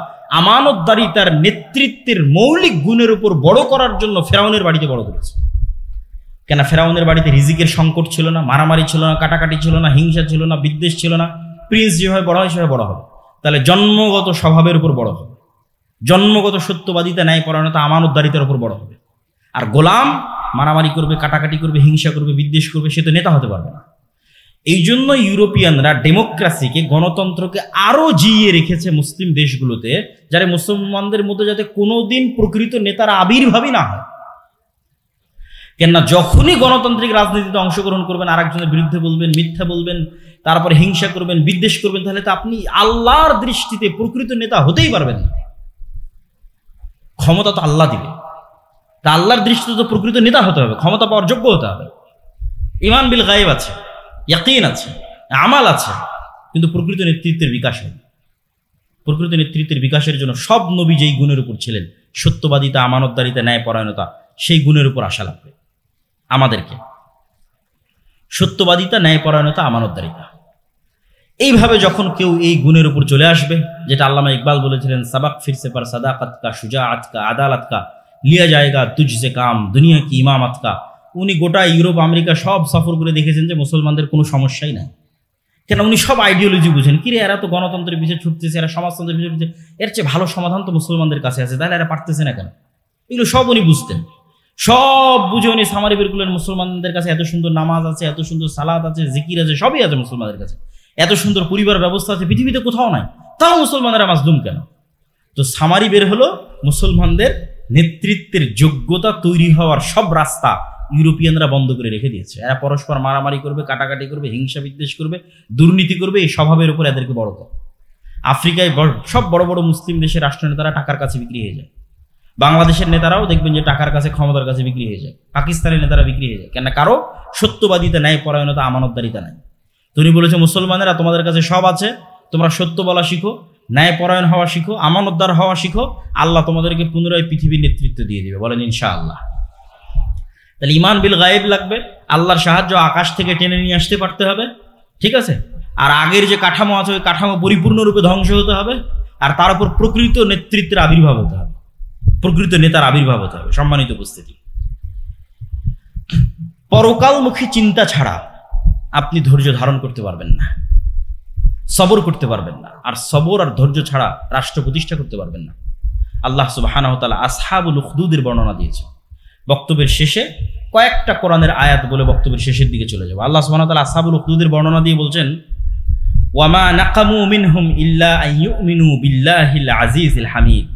আমানতদারিতার নেতৃত্বের মৌলিক গুণের উপর বড় করার জন্য ফেরাউনের বাড়িতে বড় করেছে। কেন? ফেরাউনের বাড়িতে রিজিকের সংকট ছিল না, মারামারি ছিল না, কাটাকাটি ছিল না, হিংসা ছিল না, বিদ্বেষ ছিল না। প্রিন্স যেভাবে বড় হয় সেভাবে বড় হবে। তাহলে জন্মগত স্বভাবের উপর বড় হবে, জন্মগত সত্যবাদিতা, ন্যায় পরায়ণতা, আমানতদারিতার উপর বড় হবে। আর গোলাম মারামারি করবে, কাটাকাটি করবে, হিংসা করবে, বিদ্বেষ করবে, সে তো নেতা হতে পারবে না। এই জন্য ইউরোপিয়ানরা ডেমোক্রেসিকে, গণতন্ত্রকে আরো জিইয়ে রেখেছে মুসলিম দেশগুলোতে, যারা মুসলমানদের মধ্যে যাতে কোনোদিন প্রকৃত নেতার আবির্ভাবই না হয়। কেননা যখনই গণতান্ত্রিক রাজনীতিতে অংশগ্রহণ করবেন, আরেকজনের বিরুদ্ধে বলবেন, মিথ্যা বলবেন, তারপরে হিংসা করবেন, বিদ্বেষ করবেন, তাহলে তো আপনি আল্লাহর দৃষ্টিতে প্রকৃত নেতা হতেই পারবেন না। ক্ষমতা তো আল্লাহ দিবে, তা আল্লাহর দৃষ্টিতে তো প্রকৃত নেতা হতে হবে, ক্ষমতা পাওয়ার যোগ্য হতে হবে। ঈমান বিল গায়ব আছে, ইয়াকিন আছে, আমাল আছে, কিন্তু প্রকৃত নেতৃত্বের বিকাশ হয়। প্রকৃত নেতৃত্বের বিকাশের জন্য সব নবী যেই গুণের উপর ছিলেন, সত্যবাদিতা, আমানতদারিতা, ন্যায় পরায়ণতা, সেই গুণের উপর আসা লাগবে আমাদেরকে। সত্যবাদিতা, ন্যায় পরায়ণতা, আমানতদারিতা, এইভাবে যখন কেউ এই গুণের উপর চলে আসবে, যেটা আল্লামা ইকবাল বলেছিলেন, সাবাক ফিরসে পার সাদাকাত কা, শুজাআত কা, আদালত কা, লিয়া জায়েগা তুঝসে কাম, দুনিয়া কি ইমামত কা। উনি গোটা ইউরোপ, আমেরিকা সব সফর করে দেখেছেন যে মুসলমানদের কোনো সমস্যাই নাই। কেন? উনি সব আইডিওলজি বুঝেন। কিরে, এরা তো গণতন্ত্রের পিছিয়ে ছুটতেছে, এরা সমাজতন্ত্রের পিছিয়ে ছুটতেছে, এর চেয়ে ভালো সমাধান তো মুসলমানদের কাছে আছে, তাহলে এরা পারতেছে না কেন? এগুলো সব উনি বুঝতেন। সব বুঝে উনি সামারি বের করলেন, মুসলমানদের কাছে এত সুন্দর নামাজ আছে, এত সুন্দর সালাত আছে, জিকির আছে, সবই আছে মুসলমানদের কাছে, এত সুন্দর পরিবার ব্যবস্থা আছে, পৃথিবীতে কোথাও নাই, তাও মুসলমানেরা মাজলুম কেন? তো সামারি বের হলো, মুসলমানদের নেতৃত্বের যোগ্যতা তৈরি হওয়ার সব রাস্তা ইউরোপিয়ানরা বন্ধ করে রেখে দিয়েছে। এরা পরস্পর মারামারি করবে, কাটাকাটি করবে, হিংসা বিদ্বেষ করবে, দুর্নীতি করবে, এই স্বভাবের উপর এদেরকে বড় করে। আফ্রিকায় সব বড় বড় মুসলিম দেশের রাষ্ট্রনেতারা টাকার কাছে বিক্রি হয়ে যায়। বাংলাদেশের নেতারাও দেখবেন যে টাকার কাছে, ক্ষমতার কাছে বিক্রি হয়ে যায়। পাকিস্তানের নেতারা বিক্রি হয়ে যায়। কেন? কারো সত্যবাদিতা, ন্যায় পরায়ণতা, আমানতদারিতা নাই। তিনি বলেছে, মুসলমানেরা তোমাদের কাছে সব আছে, তোমরা সত্য বলা শিখো, ন্যায় পরায়ণ হওয়া শিখো, আমানতদার হওয়া শিখো, আল্লাহ তোমাদেরকে পুনরায় পৃথিবীর নেতৃত্ব দিয়ে দিবে। বলেন ইনশাআল্লাহ। তাহলে ঈমান বিল গায়েব লাগবে, আল্লাহর সাহায্য আকাশ থেকে টেনে নিয়ে আসতে পারতে হবে, ঠিক আছে? আর আগের যে কাঠামো আছে, ওই কাঠামো পরিপূর্ণরূপে ধ্বংস হতে হবে, আর তার উপর প্রকৃত নেতৃত্বের আবির্ভাব হতে হবে, প্রকৃত নেতার আবির্ভাব হতে হবে। সম্মানিত উপস্থিতি, পরকালমুখী চিন্তা ছাড়া আপনি ধৈর্য ধারণ করতে পারবেন না, সবর করতে পারবেন না, আর সবর আর ধৈর্য ছাড়া রাষ্ট্র প্রতিষ্ঠা করতে পারবেন না। আল্লাহ সুবহানাহু ওয়া তাআলা আসহাবুল উখদুদের বর্ণনা দিয়েছে। বক্তব্যের শেষে কয়েকটা কোরআনের আয়াত বলে বক্তব্যের শেষের দিকে চলে যাব। আল্লাহ সুবহানাহু ওয়া তাআলা আসহাবুল উখদুদের বর্ণনা দিয়ে বলছেন, ওয়ামা নাকামু মিনহুম ইল্লা আন ইউমিনু বিল্লাহিল আজিজিল হামিদ।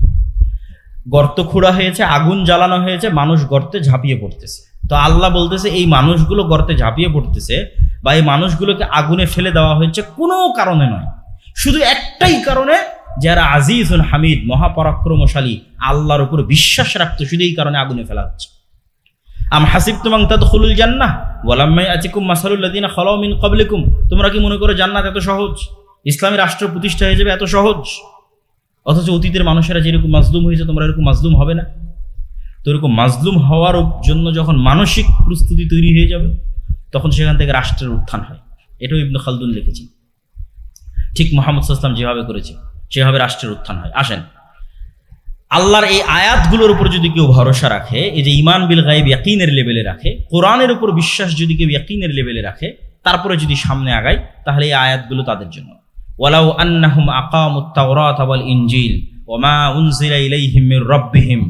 গর্ত খোঁড়া হয়েছে, আগুন জ্বালানো হয়েছে, মানুষ গর্তে ঝাঁপিয়ে পড়তেছে। তো আল্লাহ বলতেছে, এই মানুষগুলো গর্তে ঝাঁপিয়ে পড়তেছে বা এই মানুষগুলোকে আগুনে ফেলে দেওয়া হয়েছে কোনো কারণে নয়, শুধু একটাই কারণে, যারা আজিজুল হামিদ, মহাপরাক্রমশালী, আল্লাহর উপর বিশ্বাস রাখতো, শুধু এই কারণে আগুনে ফেলা হচ্ছে। আম হাসিবতুম আন তাদখুলুল জান্নাহ ওয়ালাম্মা ইয়াতিকুম মাসালুল লাযিনা খালাউ মিন ক্বাবলিকুম। তোমরা কি মনে করো জান্নাত এত সহজ, ইসলামী রাষ্ট্র প্রতিষ্ঠা হয়ে যাবে এত সহজ? অথচ অতীতের মানুষেরা যেরকম মাজলুম হয়েছে, তোমরা এরকম মাজলুম হবে না। তো এরকম মাজলুম হওয়ার জন্য যখন মানসিক প্রস্তুতি তৈরি হয়ে যাবে, তখন সেখান থেকে রাষ্ট্রের উত্থান হয়। এটাও ইবনে খালদুন লিখেছেন। ঠিক মুহাম্মদ সাল্লাল্লাহু আলাইহি ওয়াসাল্লাম যেভাবে করেছে সেভাবে রাষ্ট্রের উত্থান হয়। আসেন, আল্লাহর এই আয়াতগুলোর উপর যদি কেউ ভরসা রাখে, এই যে ঈমান বিল গায়ব ইয়াকিনের লেভেলে রাখে, কোরআনের উপর বিশ্বাস যদি কেউ ইয়াকিনের লেভেলে রাখে, তারপরে যদি সামনে আগায়, তাহলে এই আয়াতগুলো তাদের জন্য। ওয়ালাউ আন্নাহুম আকামুত তাওরাত ওয়াল ইনজিল ওমা উনজিলা ইলাইহিম মির রাব্বিহিম।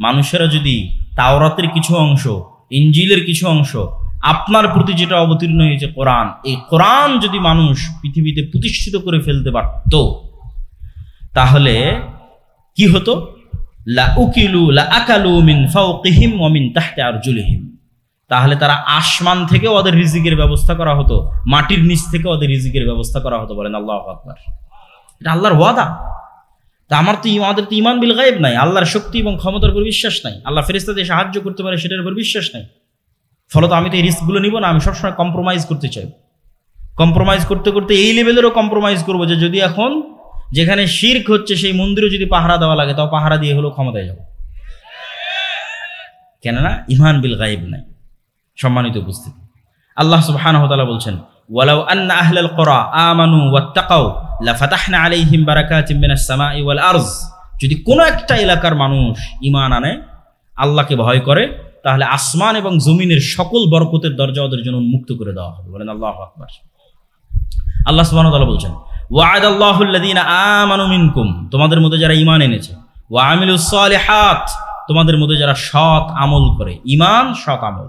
মানুষেরা যদি তাওরাতের কিছু অংশ, ইনজিলের কিছু অংশ, আপনার প্রতি যেটা অবতীর্ণ হয়েছে কোরআন, এই কোরআন যদি মানুষ পৃথিবীতে প্রতিষ্ঠিত করে ফেলতে পারত, তাহলে কি হতো? লা উকিলু লা আকালু মিন ফাওকিহিম ওয়া মিন তাহতি আরজুলিহিম। তাহলে তারা আসমান থেকে ওদের রিজিকের ব্যবস্থা করা হতো, মাটির নিচ থেকে ওদের রিজিকের ব্যবস্থা করা হতো। বলেন আল্লাহু আকবার। এটা আল্লাহর ওয়াদা। তা আমাদের তো ঈমান বিল গায়ব নাই, আল্লাহর শক্তি এবং ক্ষমতার উপর বিশ্বাস নাই, আল্লাহ ফেরেশতাদের সাহায্য করতে পারে সেটার উপর বিশ্বাস নাই। ফলত আমি তো এই রিস্কগুলো নিব না, আমি সবসময় কম্প্রোমাইজ করতে চাই। কম্প্রোমাইজ করতে করতে এই লেভেলেরও কম্প্রোমাইজ করবো যে যদি এখন যেখানে শিরক হচ্ছে সেই মন্দিরে যদি পাহারা দেওয়া লাগে, তাও পাহারা দিয়ে হলেও ক্ষমতায় যাব। কেননা ঈমান বিল গায়ব নাই। সম্মানিত উপস্থিতি, আল্লাহ সুবহানাহু ওয়া তাআলা বলছেন, ওয়ালাউ আন্না আহলাল কুরা আমানু ওয়াত্তাকাউ লাফাতাহনা আলাইহিম বারাকাতিম মিনাস সামাই ওয়াল আরজ। যদি কোনো একটা এলাকার মানুষ ঈমান আনে, আল্লাহকে ভয় করে, তাহলে আসমান এবং জমিনের সকল বরকতের দরজা ওদের জন্য উন্মুক্ত করে দেওয়া হবে। বলেন আল্লাহু আকবার। আল্লাহ সুবহানাহু ওয়া তাআলা বলছেন, ওয়া'আদাল্লাহুল্লাযীনা আমানু মিনকুম, তোমাদের মধ্যে যারা ঈমান এনেছে, ওয়া আমিলুস সালিহাত, তোমাদের মধ্যে যারা সৎ আমল করে। ঈমান, সৎ আমল।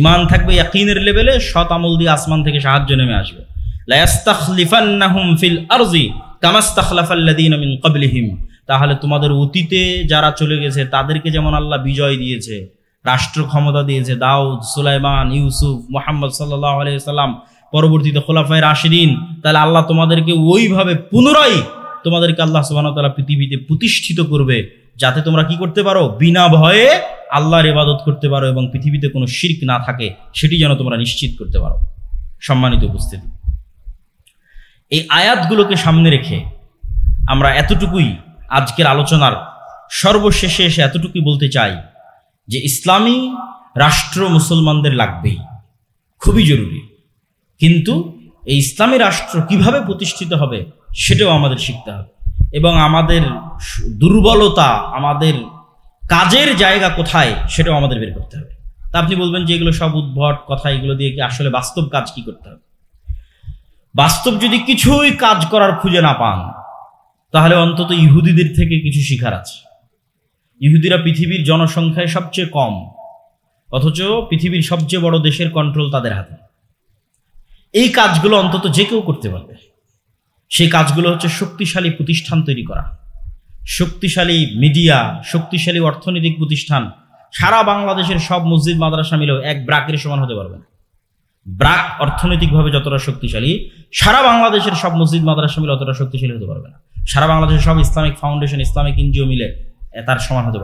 ঈমান থাকবে ইয়াকিনের লেভেলে, সৎ আমল দিয়ে আসমান থেকে সাহায্য নেমে আসবে। লা ইস্তাখলিফান্নাহুম ফিল আরজি কামা ইস্তাখলাফাল্লাযীনা মিন ক্বাবলিহিম, তাহলে তোমাদের অতীতে যারা চলে গেছে তাদেরকে যেমন আল্লাহ বিজয় দিয়েছে, রাষ্ট্র ক্ষমতা দিয়েছে, দাউদ, সুলাইমান, ইউসুফ, মুহাম্মদ সাল্লাল্লাহু আলাইহি ওয়াসাল্লাম, পরবর্তীতে খোলাফায়ে রাশিদিন, তাহলে আল্লাহ তোমাদেরকে ওইভাবে পুনরায় তোমাদেরকে আল্লাহ সুবহানাহু ওয়া তাআলা পৃথিবীতে প্রতিষ্ঠিত করবে, যাতে তোমরা কি করতে পারো, বিনা ভয়ে আল্লাহর ইবাদত করতে পারো এবং পৃথিবীতে কোনো শিরক না থাকে, সেটি যেন তোমরা নিশ্চিত করতে পারো। সম্মানিত উপস্থিতি, এই আয়াতগুলোকে সামনে রেখে আমরা এতটুকুই আজকের আলোচনার সর্বশেষে এসে এতটুকুই বলতে চাই যে ইসলামী রাষ্ট্র মুসলমানদের লাগবেই, খুবই জরুরি। কিন্তু এই ইসলামী রাষ্ট্র কিভাবে প্রতিষ্ঠিত হবে সেটাও আমাদের শিখতে হবে, এবং আমাদের দুর্বলতা, আমাদের কাজের জায়গা কোথায় সেটাও আমাদের বের করতে হবে। তা আপনি বলবেন যে এগুলো সব উদ্ভট কথা, এগুলো দিয়ে কি আসলে বাস্তব কাজ কি করতে হবে? বাস্তব যদি কিছুই কাজ করার খুঁজে না পান, তাহলে অন্তত ইহুদিদের থেকে কিছু শিখার আছে। ইহুদিরা পৃথিবীর জনসংখ্যায় সবচেয়ে কম, অথচ পৃথিবীর সবচেয়ে বড় দেশের কন্ট্রোল তাদের হাতে। এই কাজগুলো অন্তত যে কেউ করতে পারবে। সেই কাজগুলো হচ্ছে শক্তিশালী প্রতিষ্ঠান তৈরি করা, শক্তিশালী মিডিয়া, শক্তিশালী অর্থনৈতিক প্রতিষ্ঠান। সারা বাংলাদেশের সব মসজিদ মাদ্রাসা মিলেও এক ব্রাকের সমান হতে পারবে না। ব্রাক অর্থনৈতিকভাবে যতটা শক্তিশালী, সারা বাংলাদেশের সব মসজিদ মাদ্রাসা মিলে অতটা শক্তিশালী হতে পারবে না। সারা বাংলাদেশের সব ইসলামিক ফাউন্ডেশন, ইসলামিক এনজিও মিলে তার সমান হতে পারবে।